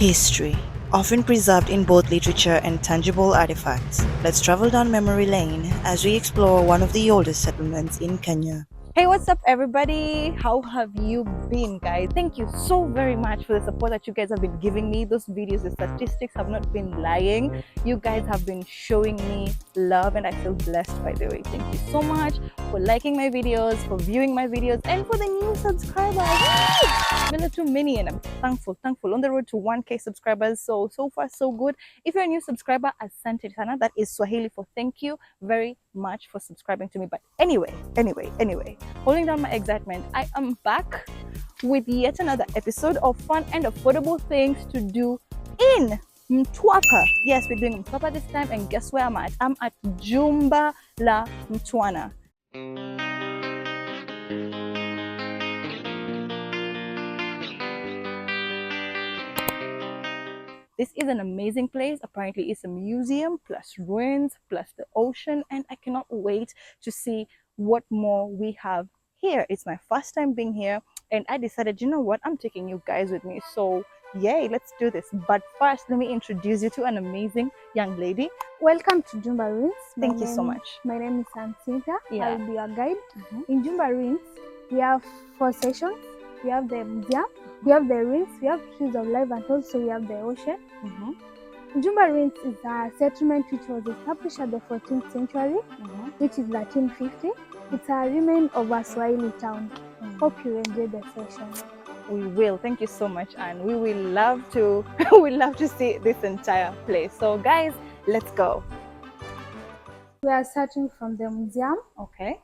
History, often preserved in both literature and tangible artifacts. Let's travel down memory lane as we explore one of the oldest settlements in Kenya. Hey, what's up, everybody? How have you been, guys? Thank you so very much for the support that you guys have been giving me. Those videos, the statistics have not been lying. You guys have been showing me love, and I feel blessed, by the way. Thank you so much for liking my videos, for viewing my videos, and for the new subscribers. It's been too many, and I'm thankful. On the road to 1K subscribers. So far, so good. If you're a new subscriber, asante sana. That is Swahili for thank you very much for subscribing to me. But anyway, holding down my excitement, I am back with yet another episode of fun and affordable things to do in Mtwapa. Yes, we're doing Mtwapa this time, and guess where I'm at? I'm at Jumba La Mtwana. This is an amazing place. Apparently, it's a museum plus ruins plus the ocean, and I cannot wait to see what more we have here. It's my first time being here, and I decided, you know what, I'm taking you guys with me. So yay, let's do this. But first, let me introduce you to an amazing young lady. Welcome to Jumba Ruins. Thank you so much. My name is Cynthia. Yeah. I'll be your guide. In Jumba Ruins, we have 4 sections. We have the museum, we have the ruins, we have trees of life, and also we have the ocean. Jumba Ruins is a settlement which was established at the 14th century, which is 1350. It's a remain of a Swahili town. Hope you enjoy the session. We will. Thank you so much, and we will love to see this entire place. So guys, let's go. We are starting from the museum. Okay.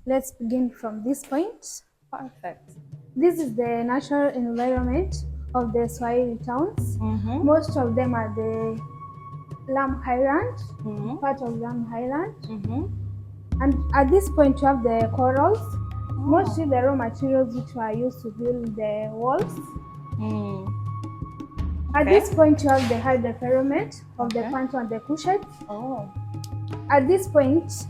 Let's begin from this point. Perfect. This is the natural environment of the Swahili towns. Most of them are the Lam Highland, part of Lam Highland. And at this point, you have the corals, mostly the raw materials which were used to build the walls. At this point, you have the hydropyramid of the Panto and the Cushites. At this point,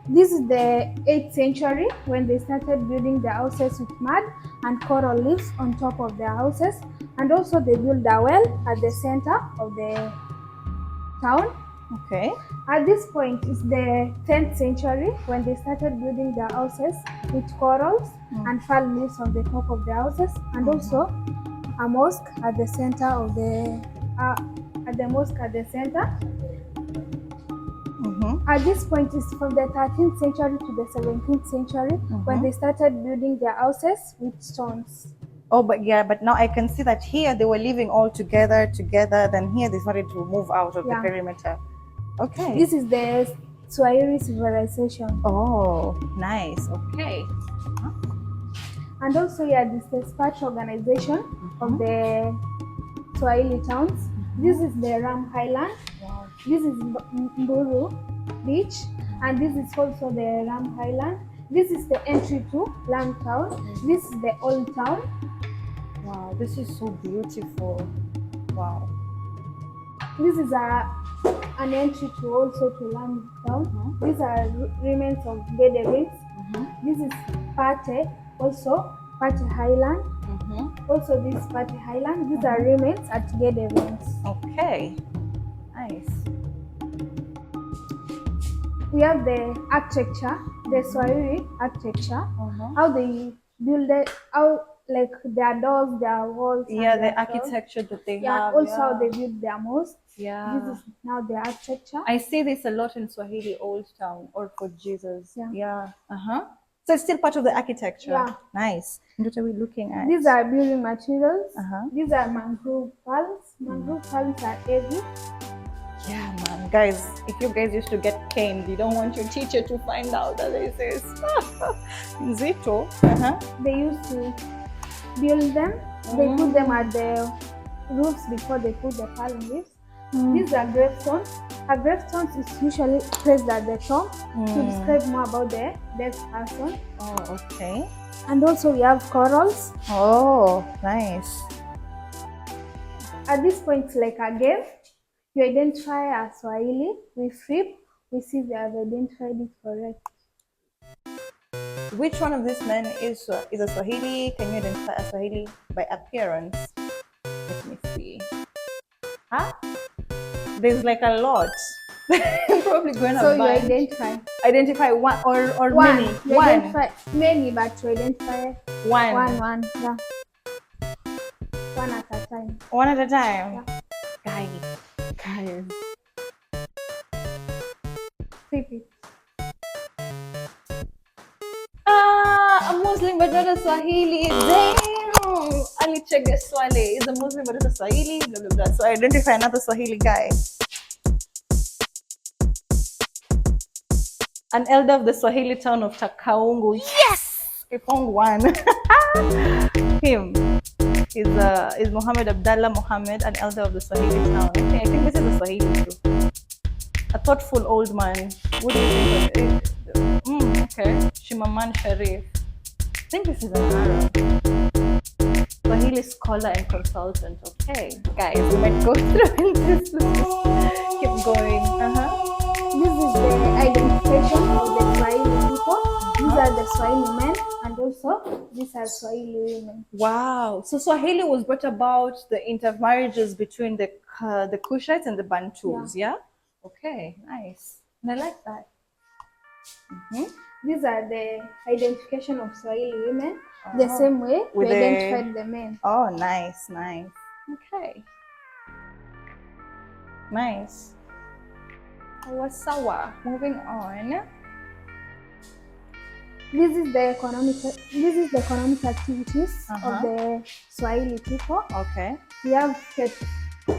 this is the 8th century when they started building the houses with mud and coral leaves on top of their houses, and also they built a well at the center of the town. Okay. At this point is the 10th century when they started building their houses with corals and palm leaves on the top of the houses, and also a mosque at the center of the At this point is from the 13th century to the 17th century when they started building their houses with stones. Oh, but now I can see that here they were living all together. Then here they started to move out of the perimeter. Okay. This is the Swahili civilization. Oh, nice. Okay. And also, this is the dispatch organization of the Swahili towns. This is the Ram Highland. Wow. This is Mburu Beach, and this is also the Ram Highland. This is the entry to Lam Town. This is the old town. Wow, this is so beautiful. Wow. This is an entry to also to Lam Town. These are remains of Gede Ruins. This is Pate, also Pate Highland. Also this Pate Highland. These are remains at Gede Ruins. Okay. Nice. We have the architecture, the Swahili architecture, how they build it, how like their doors, their walls. The architecture that they have. Also how they build their mosques. Yeah. This is now the architecture. I see this a lot in Swahili Old Town or for Jesus. Yeah. So it's still part of the architecture. Yeah. Nice. What are we looking at? These are building materials. These are mangrove palms. Mangrove palms are heavy. Yeah, man. Guys, if you guys used to get caned, you don't want your teacher to find out that this is Zito. They used to build them. They put them at the roofs before they put the palm leaves. These are gravestones. A gravestone is usually placed at the top to describe more about the dead person. Oh, okay. And also we have corals. Oh, nice. At this point, like a game, you identify a Swahili, we flip, we see they have identified it correct. Which one of these men is a Swahili? Can you identify a Swahili by appearance? Let me see. Huh? There's like a lot. Probably going to So you bunch. Identify one or one. many. You One. identify many, but to identify One. one. Yeah. One at a time. One at a time. Yeah. Guys. Repeat. A Muslim but not a Swahili. Damn. Ali Chege Swale is a Muslim but not a Swahili. Blah, blah, blah. So I identify another Swahili guy. An elder of the Swahili town of Takaungu. Yes! I found one. Him is Muhammad Abdallah Muhammad, an elder of the Swahili town. Okay, I think this is a Swahili too. A thoughtful old man. What do you think of it? Okay. Shimaman Sharif. I think this is an Arab. Swahili scholar and consultant. Okay, guys, we might go through this. Keep going. This is the identification of the Swahili people. These are the Swahili men, and also these are Swahili women. Wow. So Swahili was brought about the intermarriages between the Kushites and the Bantus, yeah? Okay, nice. And I like that. These are the identification of Swahili women. The same way we identified the men. Oh, nice, nice. Okay. Nice. Wasawa. Moving on. This is the economic activities of the Swahili people. Okay. We have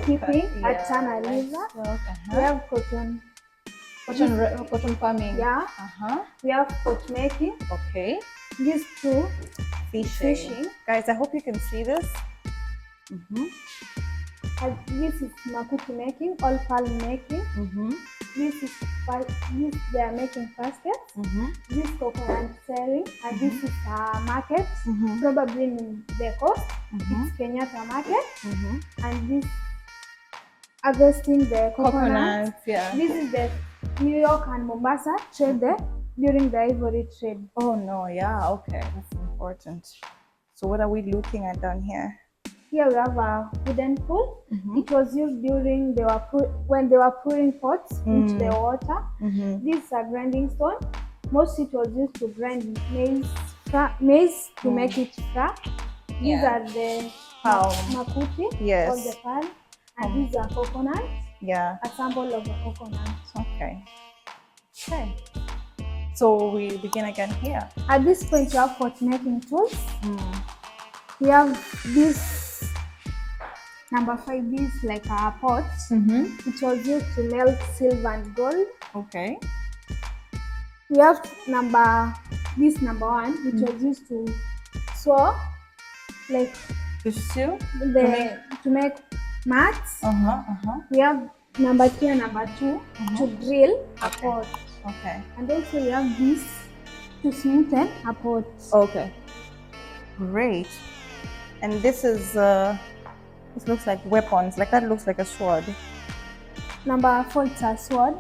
keeping at Tana River. We have cotton farming. Yeah. We have pot making. Okay. These two Fishing. Guys, I hope you can see this. And this is makuti making, all palm making. This they are making baskets. This coconut selling, and this is a market, probably in the coast. It's Kenyatta market, and this harvesting the coconuts. Yeah. This is the New York and Mombasa trade there during the ivory trade. Oh no, yeah, okay, that's important. So what are we looking at down here? Here we have a wooden pool. It was used during when they were pouring pots into the water. This is a grinding stone. Most it was used to grind maize to make it flour. These are the makuti, Yes. or the palm, and these are coconuts. Yeah. A sample of a coconut. Okay. Okay. So we begin again here. At this point, you have pot making tools. We have this number 5. This like a pot. It was used to melt silver and gold. Okay. We have number 1, which was used to sew, like to make mats. We have number 3 and number 2 to drill a pot. Okay. And also we have this to smoothen a pot. Okay. Great. And this is this looks like weapons. Like that looks like a sword. Number 4 is a sword.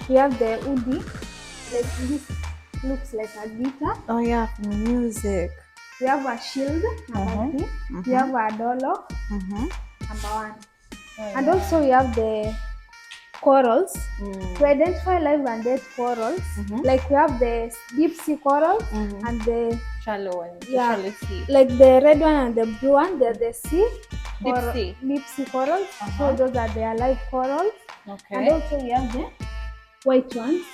We have the udi. Like this looks like a guitar. Oh yeah, music. We have a shield. Number 3. We have a dollar. Number 1. And also we have the corals. To identify live and dead corals, like we have the deep sea corals and the Shallow and shallow sea. Like the red one and the blue one, they're the deep sea corals. So those are the alive corals. Okay. And also we have the white ones.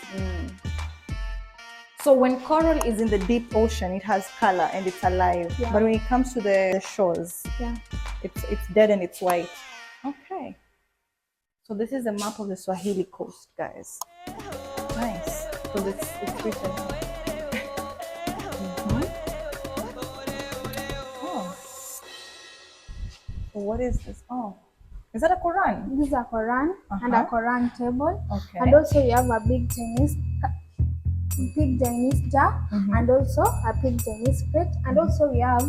So when coral is in the deep ocean, it has color and it's alive. Yeah. But when it comes to the shores, it's dead and it's white. Okay. So this is a map of the Swahili coast, guys. Nice. So it's written. Oh. So what is this? Oh, is that a Quran? This is a Quran and a Quran table. Okay. And also you have a big Chinese jar, and also a big Chinese plate, and also we have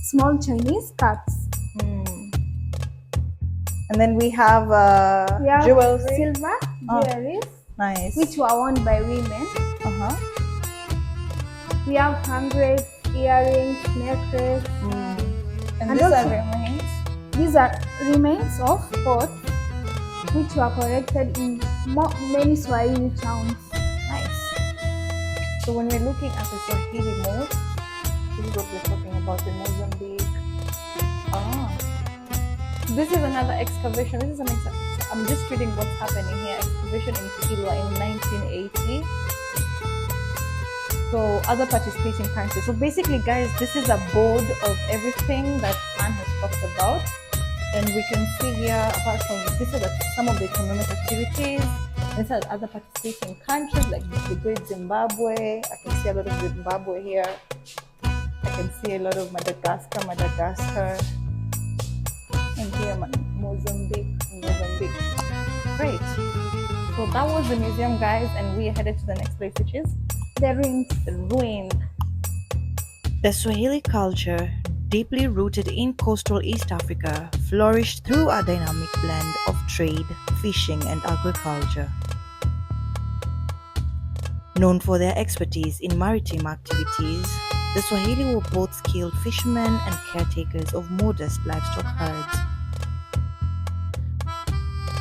small Chinese cups. And then we have jewelry. Silver jewelries, Nice. which were worn by women. We have handgrades, earrings, necklace. And And these are also- rings. These are remains of pots which were collected in many Swahili towns. Nice. So when we're looking at the Swahili mode, this is what we're talking about in Mozambique. This is another excavation. This is I'm just reading what's happening here. Excavation in Kilwa in 1980. So other participating countries. So basically, guys, this is a board of everything that Anne has talked about. And we can see here, apart from this, are some of the economic activities. These are other participating countries like the Great Zimbabwe. I can see a lot of Zimbabwe here. I can see a lot of Madagascar. And here, Mozambique. Great. So that was the museum, guys, and we are headed to the next place, which is the ruins. The ruin. The Swahili culture, deeply rooted in coastal East Africa, flourished through a dynamic blend of trade, fishing, and agriculture. Known for their expertise in maritime activities, the Swahili were both skilled fishermen and caretakers of modest livestock herds.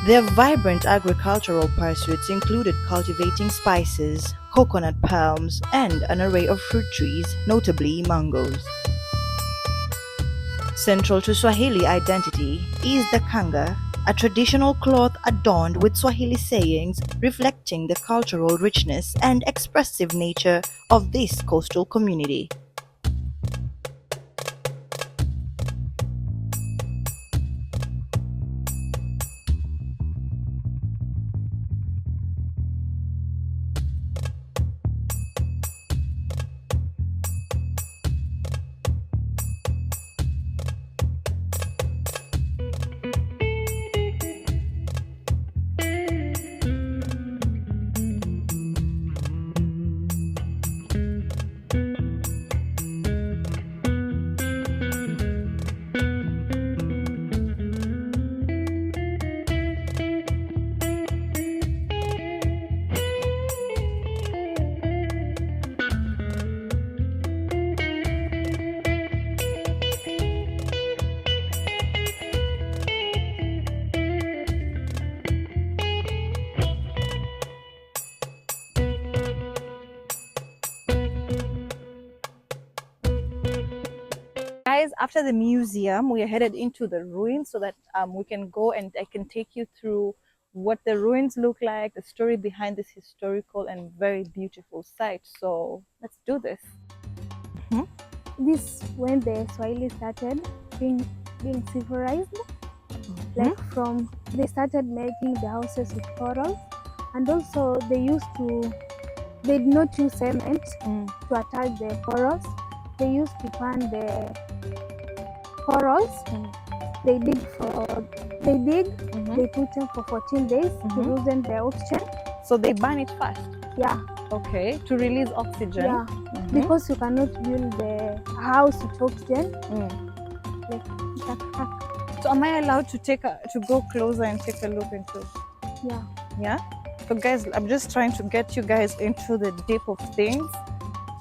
Their vibrant agricultural pursuits included cultivating spices, coconut palms, and an array of fruit trees, notably mangoes. Central to Swahili identity is the kanga, a traditional cloth adorned with Swahili sayings reflecting the cultural richness and expressive nature of this coastal community. Guys, after the museum, we are headed into the ruins so that we can go and I can take you through what the ruins look like, the story behind this historical and very beautiful site. So let's do this. This when the Swahili started being civilized, like from they started making the houses with corals, and also they did not use cement to attach the corals. They used to plant the corals. They dig, they put them for 14 days to loosen the oxygen. So they burn it first? Yeah. Okay, to release oxygen? Yeah, because you cannot build the house with oxygen. So am I allowed to go closer and take a look into? Yeah. Yeah? So guys, I'm just trying to get you guys into the deep of things,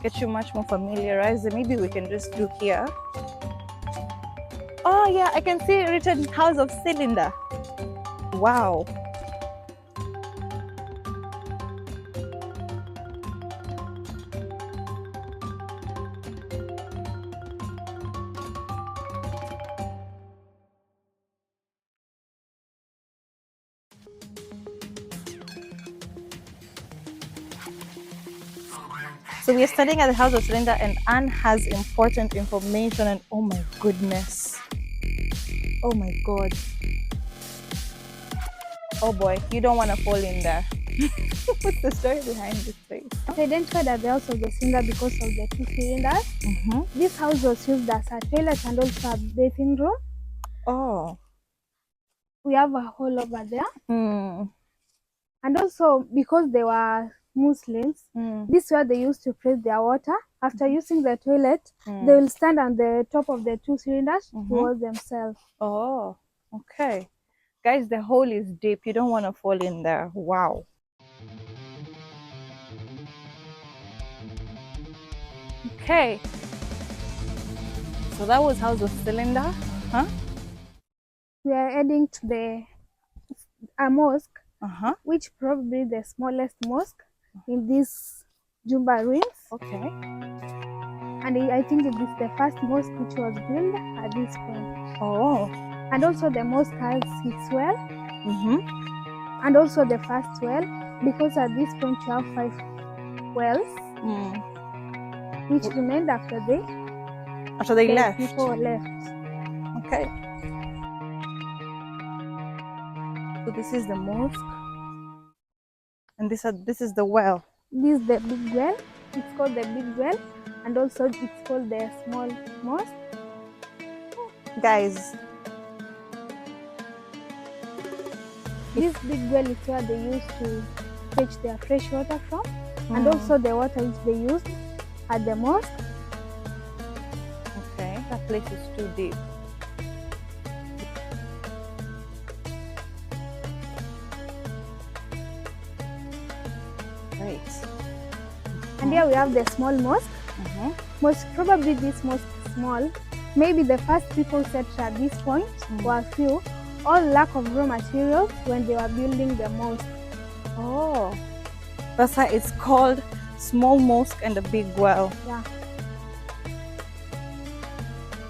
get you much more familiarized, and maybe we can just do here. Oh yeah, I can see written House of Cylinder. Wow. So we are studying at the House of Cylinder, and Anne has important information, and oh my goodness. Oh my god. Oh boy, you don't want to fall in there. What's the story behind this place? They identified as the House of the Cylinder because of the 2 cylinders. This house was used as a toilet and also a bathing room. Oh. We have a hole over there. And also because they were Muslims, this is where they used to place their water. After using the toilet, they will stand on the top of the 2 cylinders to wash themselves. Oh, okay. Guys, the hole is deep. You don't want to fall in there. Wow. Okay. So that was House of Cylinder. Huh? we are heading to a mosque, Uh-huh. which probably the smallest mosque in this Jumba ruins. Okay. And I think it is the first mosque which was built at this point. Oh. And also the mosque has its well, Mm-hmm. and also the first well, because at this point you have 5 wells which remained after They the left. people left. Okay. So this is the mosque, and this is the well. This is the big well. It's called the big well, and also it's called the small mosque. Guys, this big well is where they used to fetch their fresh water from, and also the water which they used at the mosque. Okay, that place is too deep. Great. And here we have the small mosque. Most probably this mosque is small. Maybe the first people settled at this point were few, all lack of raw materials when they were building the mosque. Oh, that's why it's called small mosque and a big well. Yeah.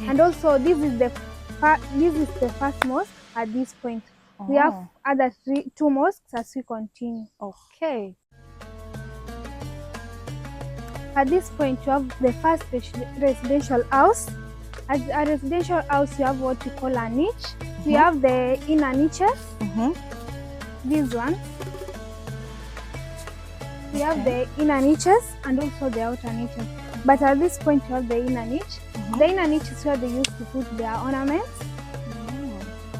And also this is the first mosque at this point. We have other 2 mosques as we continue. Okay. At this point, you have the first residential house. At a residential house, you have what you call a niche. We have the inner niches, these ones. We have the inner niches and also the outer niches. But at this point, you have the inner niche. The inner niche is where they used to put their ornaments.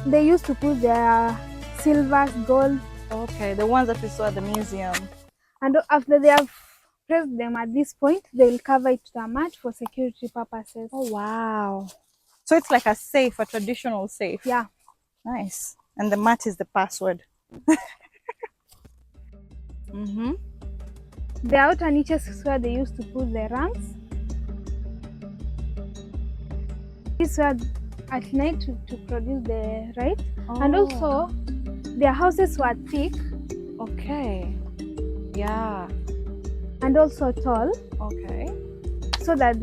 They used to put their silver, gold. Okay, the ones that we saw at the museum. And after they have pressed them at this point, they will cover it to a mat for security purposes. Oh, wow. So it's like a safe, a traditional safe. Yeah. Nice. And the mat is the password. The outer niches is where they used to put the ranks. This were at night to produce the light. And also, their houses were thick. Okay. Yeah. And also tall. Okay. So that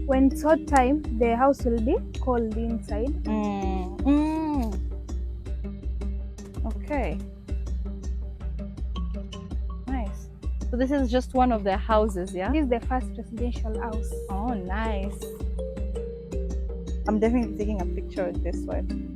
when it's hot time, the house will be cold inside. Okay. Nice. So this is just one of their houses, yeah? This is the first residential house. Oh, nice. I'm definitely taking a picture of this one.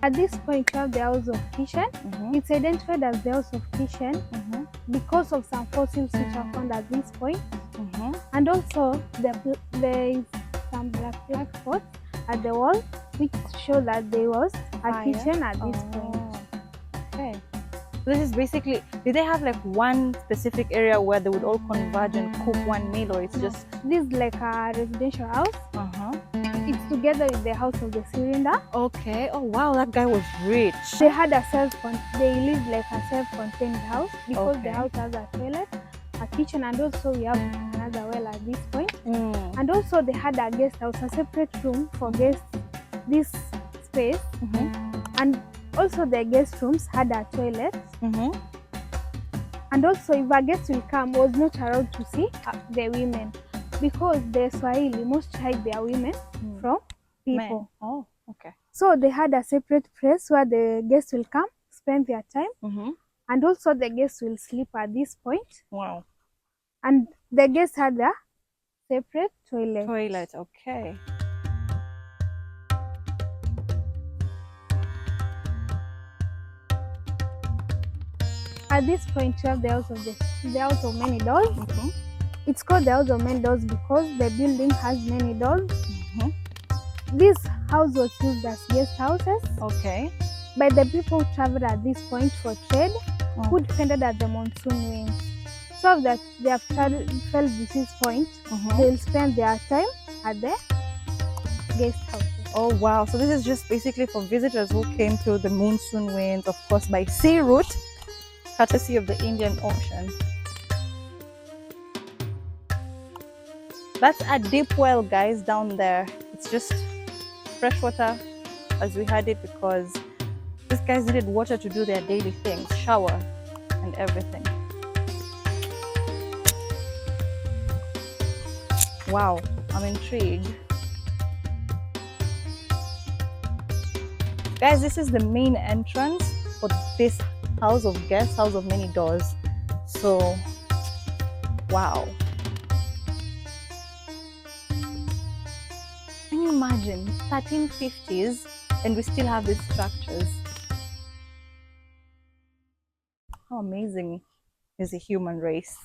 At this point, you have the house of kitchen. It's identified as the house of kitchen because of some fossils which are found at this point. And also, there is some black spots at the wall which show that there was a kitchen at this point. Okay. So this is basically, did they have like one specific area where they would all converge and cook one meal, or it's just... This is like a residential house. It's together with the house of the cylinder. Okay. Oh wow, that guy was rich. They lived like a self-contained house because the house has a toilet, a kitchen, and also we have another well at this point. And also they had a guest house, a separate room for guests, this space. And also the guest rooms had a toilet. And also if a guest will come, was not allowed to see the women, because the Swahili most hide their women from people. Men. Oh, okay. So they had a separate place where the guests will come, spend their time, and also the guests will sleep at this point. Wow. And the guests had a separate toilet. Toilet, okay. At this point, you have the house of many doors. It's called the house of many doors because the building has many doors. This house was used as guest houses. Okay. By the people who traveled at this point for trade, who depended at the monsoon winds. So that they have traveled to this point, they'll spend their time at the guest houses. Oh wow, so this is just basically for visitors who came through the monsoon winds, of course by sea route, courtesy of the Indian Ocean. That's a deep well, guys, down there. It's just fresh water as we had it because these guys needed water to do their daily things, shower and everything. Wow, I'm intrigued. Guys, this is the main entrance for this house of guests, house of many doors. So, wow. Can you imagine 1350s and we still have these structures? How amazing is the human race?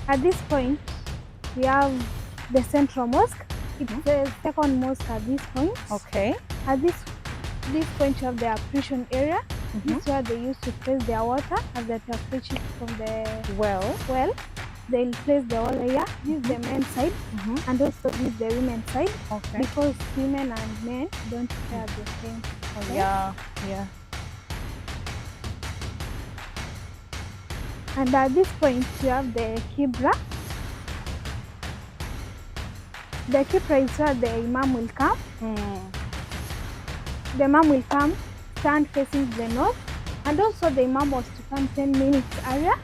At this point, we have the central mosque. It's the second mosque at this point. Okay. At this point, you have the ablution area. This is where they used to place their water as they are fetching from the well. They'll place the water here. This is the men's side, and also this is the women's side. Okay. Because women and men don't share the same. Okay? Yeah. And at this point, you have the Kibra. The Kibra is where the Imam will come. The Imam will come, stand facing the north, and also the Imam was to come 10 minutes earlier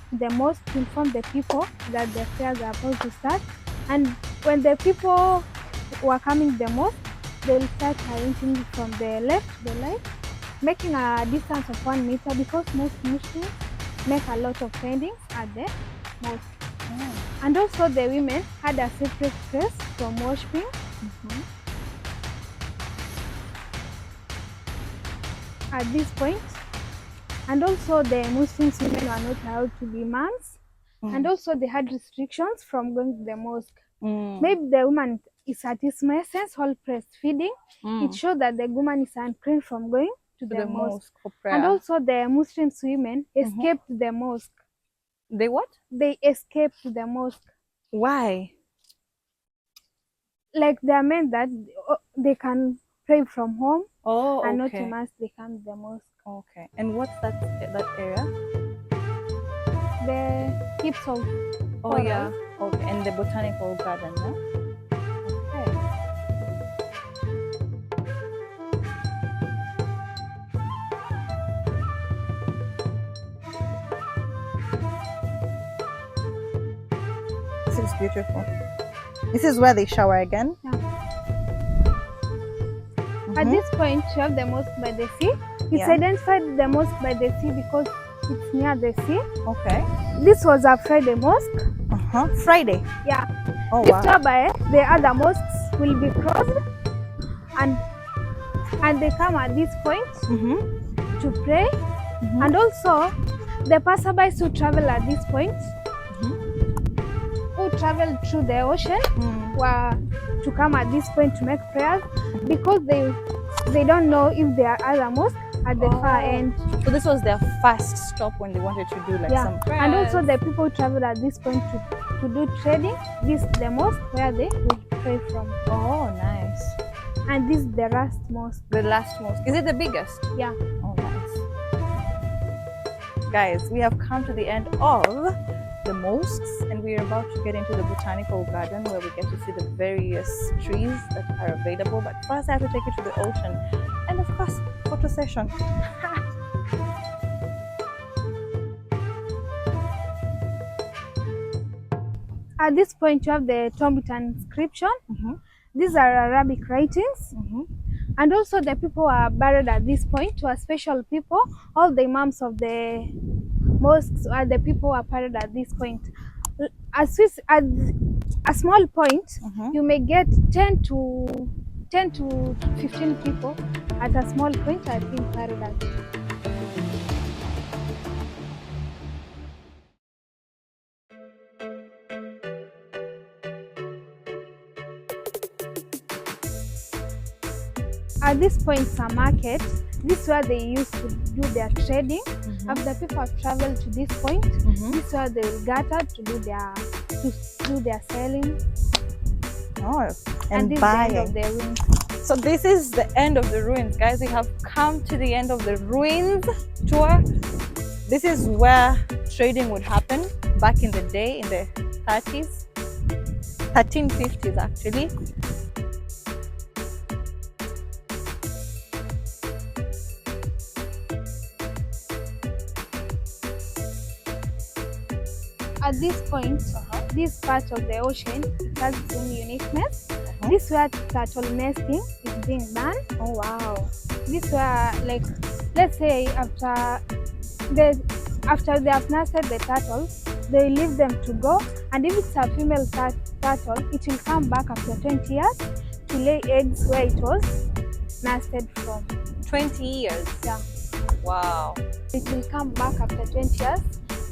to the mosque to inform the people that the prayers are about to start. And when the people were coming to the mosque, they'll start arranging from the left to the right, making a distance of 1 meter because most Muslims make a lot of pendings at the mosque. And also the women had a separate place from worshiping. At this point, and also the Muslims women were not allowed to be imams, and also they had restrictions from going to the mosque. Maybe the woman is at its essence all breastfeeding. It shows that the woman is unclean from going to the mosque for prayer. And also the Muslim women escaped the mosque. They what? They escaped the mosque. Why? Like they meant that they can pray from home and not okay. immerse, they come to the mosque. Okay. And what's that area? The heaps of Oh yeah. Okay. And the botanical garden, no? Okay. This is beautiful. This is where they shower again? At this point, you have the mosque by the sea. It's identified the mosque by the sea because it's near the sea. Okay. This was a Friday mosque. Friday? Yeah. Oh, This wow. whereby the other mosques will be closed and they come at this point to pray. And also, the passersby who travel at this point, who travel through the ocean, were to come at this point to make prayers because they don't know if there are other mosques at the far end. So this was their first stop when they wanted to do like some prayers. And also the people travel at this point to do trading. This is the mosque where they will pray from. Oh, nice. And this is the last mosque. The last mosque. Is it the biggest? Yeah. Oh, nice. Guys, we have come to the end of the mosques and we're about to get into the botanical garden where we get to see the various trees that are available. But first I have to take you to the ocean and of course, photo session. At this point, you have the Tombitan inscription. These are Arabic writings. And also the people are buried at this point were special people. All the imams of the mosques are the people who are buried at this point. At a small point, Mhm. you may get 10 to 15 people at a small point are being carried out. At this point, it's a market. This is where they used to do their trading. After people have traveled to this point, this is where they will gather to do their selling. Oh, And this is the end of the ruins. So this is the end of the ruins, guys. We have come to the end of the ruins tour. This is where trading would happen back in the day, in the 30s, 1350s actually. At this point, this part of the ocean, it has its own uniqueness. This is where turtle nesting is being done. Oh wow. This where, like, let's say after they have nested the turtle, they leave them to go, and if it's a female turtle, it will come back after 20 years to lay eggs where it was nested from. 20 years? Yeah. Wow. It will come back after 20 years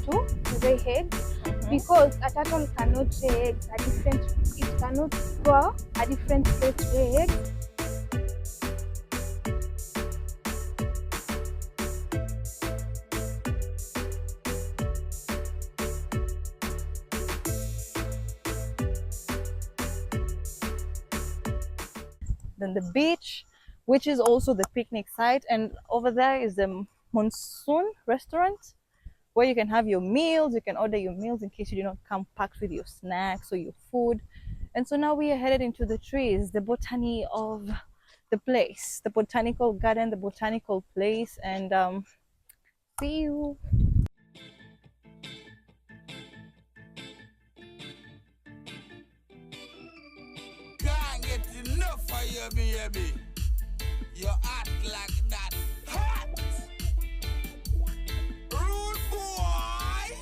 to lay eggs, because a turtle cannot lay eggs at different, it cannot go a different place to lay eggs. Then the beach, which is also the picnic site, and over there is the Monsoon restaurant where you can have your meals. You can order your meals in case you do not come packed with your snacks or your food. And so now we are headed into the trees, the botany of the place, the botanical garden, the botanical place, and see you. Can't get enough of you, baby. You act like that hot. Rude boy.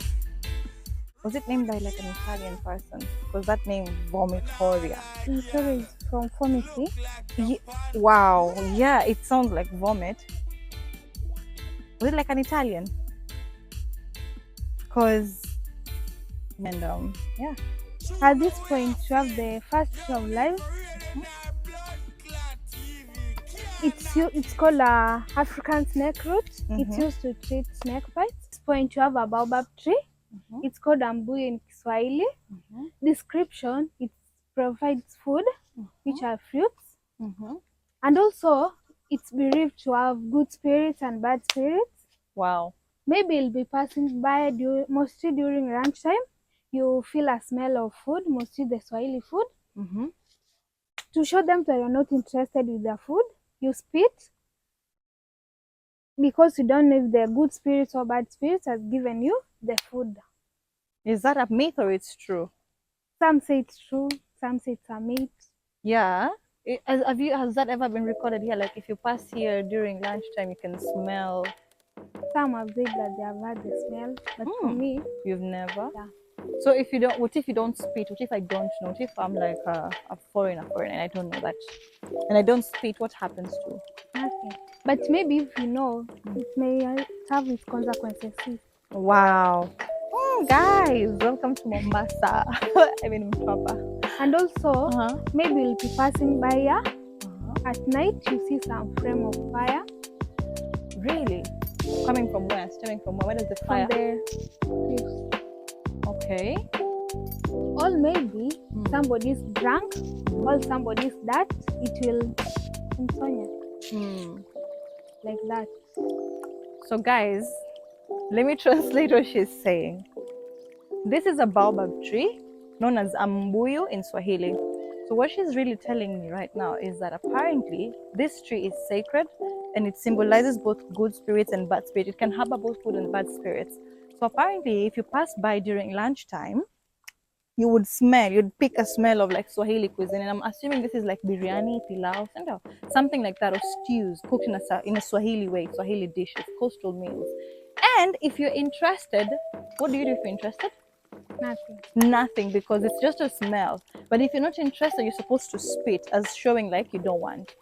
Was it named by like an Italian person? Because that name, Vomitoria. Victoria is from Formity. Wow, yeah, it sounds like vomit. Was it like an Italian? Because, and yeah. At this point, you have the first tree of life. It's called a African snake root. It's used to treat snake bites. At this point, you have a baobab tree. It's called ambuyu in Swahili. Description: it provides food, which are fruits, and also it's believed to have good spirits and bad spirits. Wow. Maybe you'll be passing by mostly during lunchtime. You feel a smell of food, mostly the Swahili food. To show them that you're not interested with their food, you spit, because you don't know if they're good spirits or bad spirits has given you the food. Is that a myth or it's true? Some say it's true, some say it's a myth. Yeah. Has that ever been recorded here? Like if you pass here during lunchtime, you can smell. Some have said that they have had the smell, but for me, You've never? yeah. So if you don't, what if you don't spit? What if I don't know? What if I'm like a foreigner and I don't know that, and I don't spit? What happens to? Nothing. But maybe if you know, it may have its consequences. Wow. Guys, welcome to Mombasa. I mean Mtwapa. And also, maybe you'll be passing by here. At night, you see some flame of fire. Really? Coming from where? Stemming from where? Where does the fire? From the cliffs. Okay. Or maybe somebody's drunk, or somebody's that. It will insomnia. Like that. So guys, let me translate what she's saying. This is a baobab tree known as ambuyu in Swahili. So what she's really telling me right now is that apparently this tree is sacred and it symbolizes both good spirits and bad spirits. It can harbor both good and bad spirits. So apparently if you pass by during lunchtime, you would smell, you'd pick a smell of like Swahili cuisine. And I'm assuming this is like biryani, pilau, something like that, or stews cooked in a Swahili way, Swahili dishes, coastal meals. And if you're interested, what do you do if you're interested? Nothing. Nothing, because it's just a smell. But if you're not interested, you're supposed to spit as showing like you don't want.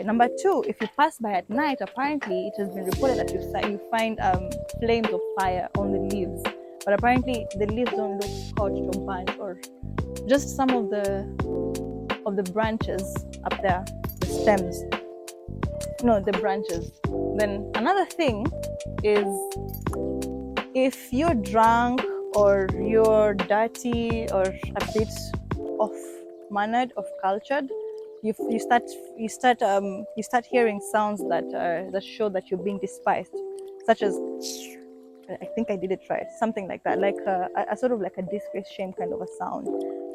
Number two, if you pass by at night, apparently it has been reported that you find flames of fire on the leaves. But apparently the leaves don't look scorched or burnt, or just some of the branches up there, the stems. No, the branches. Then another thing is, if you're drunk or you're dirty or a bit off mannered, off cultured, you start hearing sounds that show that you're being despised, such as, I think I did it right, something like that, like a sort of like a disgrace, shame kind of a sound.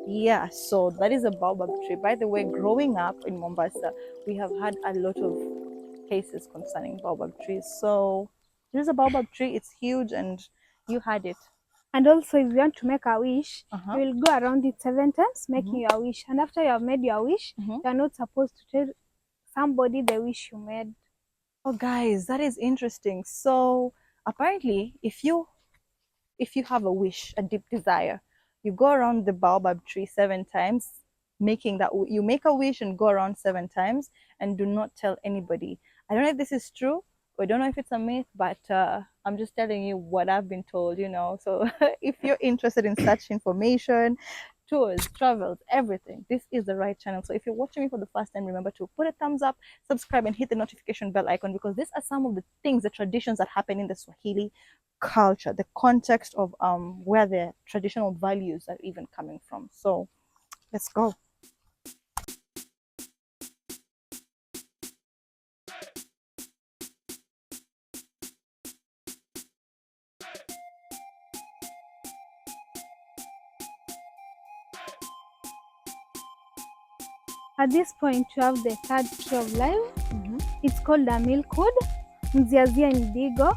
Yeah, so that is a baobab tree. By the way, growing up in Mombasa, we have had a lot of cases concerning baobab trees. So this is a baobab tree. It's huge, and you had it. And also, if you want to make a wish, Uh-huh. you will go around it 7 times, making your wish. And after you have made your wish, you are not supposed to tell somebody the wish you made. Oh, guys, that is interesting. So apparently, if you have a wish, a deep desire, you go around the baobab tree 7 times, making that you make a wish and go around 7 times, and do not tell anybody. I don't know if this is true, or I don't know if it's a myth, but I'm just telling you what I've been told, So if you're interested in such information, tours, travels, everything, this is the right channel. So if you're watching me for the first time, remember to put a thumbs up, subscribe, and hit the notification bell icon, because these are some of the things, the traditions that happen in the Swahili culture, the context of where the traditional values are even coming from. So let's go. At this point, you have the third tree of life. It's called a milkwood, Mziazia indigo.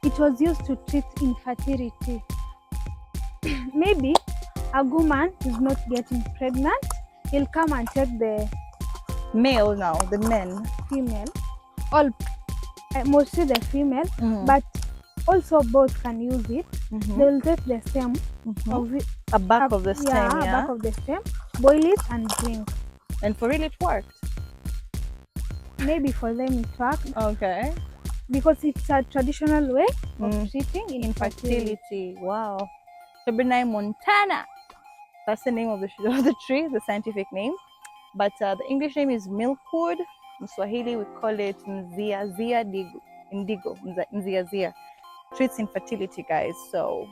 It was used to treat infertility. Maybe a woman is not getting pregnant, he'll come and take the Male now, the men. female, all mostly the female, but also both can use it. They will take the stem of it, A back of the stem, yeah. back of the stem, boil it and drink. And for real, it worked. Maybe for them it worked, Okay. because it's a traditional way of treating infertility. Infertility. Wow. Jumba La Mtwana. That's the name of the tree, the scientific name. But the English name is milkwood. In Swahili, we call it Mziazia indigo. Mziazia. Treats infertility, guys. So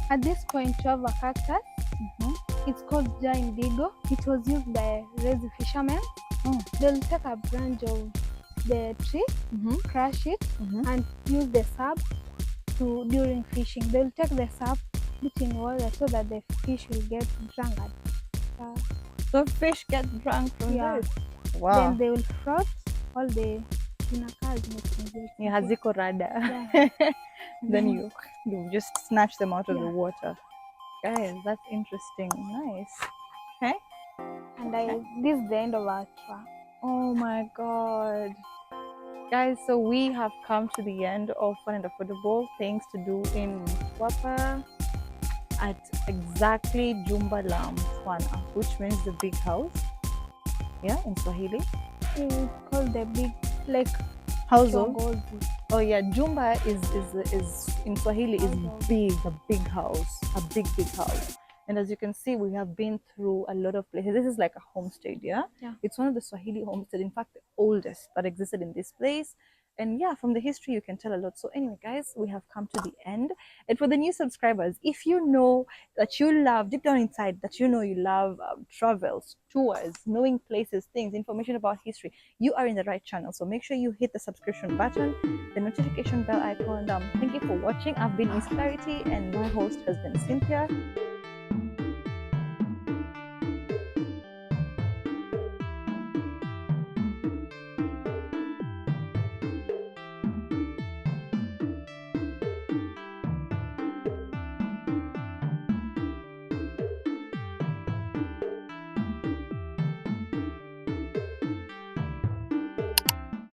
At this point, you have a cactus. It's called Ja indigo. It was used by lazy fishermen. They'll take a branch of the tree, crush it, and use the sap during fishing. They'll take the sap, put in water so that the fish will get drunk. so fish get drunk from this. Wow. Then they will froth all the Haziko rada. Then you just snatch them out of the water. Guys, that's interesting. Nice. Okay. And this is the end of our tour. Oh my god. Guys, so we have come to the end of fun and affordable things to do in Mtwapa at exactly Jumba La Mtwana, which means the big house. Yeah, in Swahili. It's called the big, like, household. Kiongozi. Oh yeah, Jumba is in Swahili is big, a big house, a big house. And as you can see, we have been through a lot of places. This is like a homestead, yeah? It's one of the Swahili homestead, in fact, the oldest that existed in this place. And yeah, from the history, you can tell a lot. So anyway, guys, we have come to the end. And for the new subscribers, if you know that you love, deep down inside, that you know you love travels, tours, knowing places, things, information about history, you are in the right channel. So make sure you hit the subscription button, the notification bell icon. Thank you for watching. I've been Miss Clarity, and my host has been Cynthia.